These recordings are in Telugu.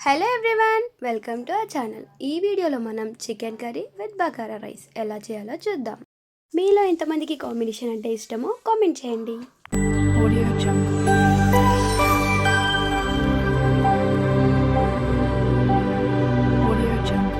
Hello everyone, welcome to our channel. ఈ వీడియోలో మనం chicken curry with bagara rice ఎలా చేయాలో చూద్దాం. మీలో ఎంతమందికి కాంబినేషన్ అంటే ఇష్టమో కామెంట్ చేయండి. Audio Jungle. Audio Jungle.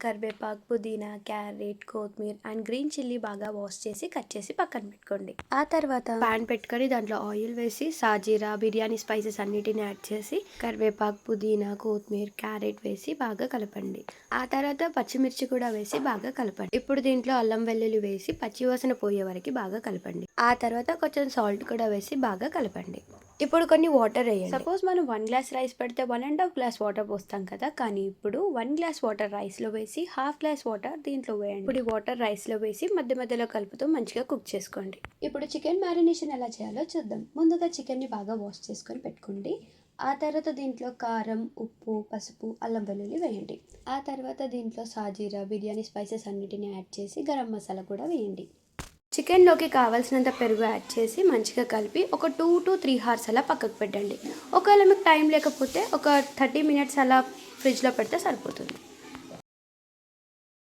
కరివేపాకు, పుదీనా, క్యారెట్, కొత్తిమీర అండ్ గ్రీన్ చిల్లీ బాగా వాష్ చేసి కట్ చేసి పక్కన పెట్టుకోండి. ఆ తర్వాత పాన్ పెట్టుకొని దాంట్లో ఆయిల్ వేసి సాజీరా, బిర్యానీ స్పైసెస్ అన్నిటిని యాడ్ చేసి కరివేపాకు, పుదీనా, కొత్తిమీర, క్యారెట్ వేసి బాగా కలపండి. ఆ తర్వాత పచ్చిమిర్చి కూడా వేసి బాగా కలపండి. ఇప్పుడు దీంట్లో అల్లం వెల్లుల్లి వేసి పచ్చివాసన పోయే వరకు బాగా కలపండి. ఆ తర్వాత కొంచెం సాల్ట్ కూడా వేసి బాగా కలపండి. ఇప్పుడు కొన్ని వాటర్ వేయండి. సపోజ్ మనం 1 గ్లాస్ రైస్ పెడితే 1.5 గ్లాస్ వాటర్ పోస్తాం కదా, కానీ ఇప్పుడు 1 గ్లాస్ వాటర్ రైస్లో వేసి 1/2 గ్లాస్ వాటర్ దీంట్లో వేయండి. ఇప్పుడు ఈ వాటర్ రైస్లో వేసి మధ్య మధ్యలో కలుపుతూ మంచిగా కుక్ చేసుకోండి. ఇప్పుడు చికెన్ మ్యారినేషన్ ఎలా చేయాలో చూద్దాం. ముందుగా చికెన్ని బాగా వాష్ చేసుకొని పెట్టుకోండి. ఆ తర్వాత దీంట్లో కారం, ఉప్పు, పసుపు, అల్లం వెల్లుల్లి వేయండి. ఆ తర్వాత దీంట్లో సాజీరా, బిర్యానీ స్పైసెస్ అన్నిటిని యాడ్ చేసి గరం మసాలా కూడా వేయండి. చికెన్లోకి కావాల్సినంత పెరుగు యాడ్ చేసి మంచిగా కలిపి ఒక 2 to 3 hours అలా పక్కకు పెట్టండి. ఒకవేళ మీకు టైం లేకపోతే ఒక 30 minutes అలా ఫ్రిడ్జ్లో పెడితే సరిపోతుంది.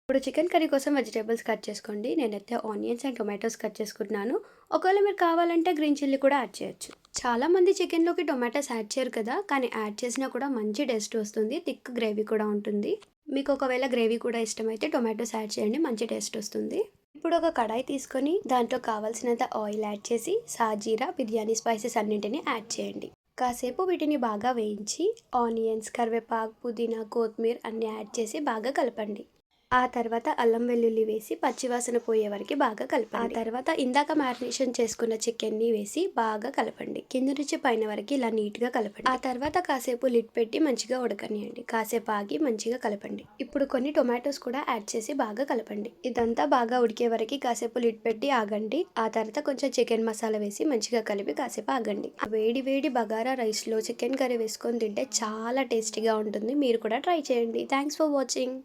ఇప్పుడు చికెన్ కర్రీ కోసం వెజిటేబుల్స్ కట్ చేసుకోండి. నేనైతే ఆనియన్స్ అండ్ టొమాటోస్ కట్ చేసుకుంటున్నాను. ఒకవేళ మీరు కావాలంటే గ్రీన్ చిల్లీ కూడా యాడ్ చేయొచ్చు. చాలామంది చికెన్లోకి టొమాటోస్ యాడ్ చేయరు కదా, కానీ యాడ్ చేసినా కూడా మంచి టేస్ట్ వస్తుంది. థిక్ గ్రేవీ కూడా ఉంటుంది. మీకు ఒకవేళ గ్రేవీ కూడా ఇష్టమైతే టొమాటోస్ యాడ్ చేయండి, మంచి టేస్ట్ వస్తుంది. ఇప్పుడు ఒక కడాయి తీసుకొని దాంట్లో కావాల్సినంత ఆయిల్ యాడ్ చేసి సాజీరా, బిర్యానీ స్పైసెస్ అన్నింటినీ యాడ్ చేయండి. కాసేపు వీటిని బాగా వేయించి ఆనియన్స్, కరివేపాకు, పుదీనా, కొత్తిమీర అన్నీ యాడ్ చేసి బాగా కలపండి. ఆ తర్వాత అల్లం వెల్లుల్లి వేసి పచ్చివాసన పోయే వరకు బాగా కలపండి. ఆ తర్వాత ఇందాక మ్యారినేషన్ చేసుకున్న చికెన్ని వేసి బాగా కలపండి. కింద నుంచి పైన వరకు ఇలా నీట్గా కలపండి. ఆ తర్వాత కాసేపు లిడ్ పెట్టి మంచిగా ఉడకనియండి. కాసేపు ఆగి మంచిగా కలపండి. ఇప్పుడు కొన్ని టొమాటోస్ కూడా యాడ్ చేసి బాగా కలపండి. ఇదంతా బాగా ఉడికే వరకు కాసేపు లిడ్ పెట్టి ఆగండి. ఆ తర్వాత కొంచెం చికెన్ మసాలా వేసి మంచిగా కలిపి కాసేపు ఆగండి. వేడి వేడి బగారా రైస్లో చికెన్ కర్రీ వేసుకొని తింటే చాలా టేస్టీగా ఉంటుంది. మీరు కూడా ట్రై చేయండి. Thanks for watching.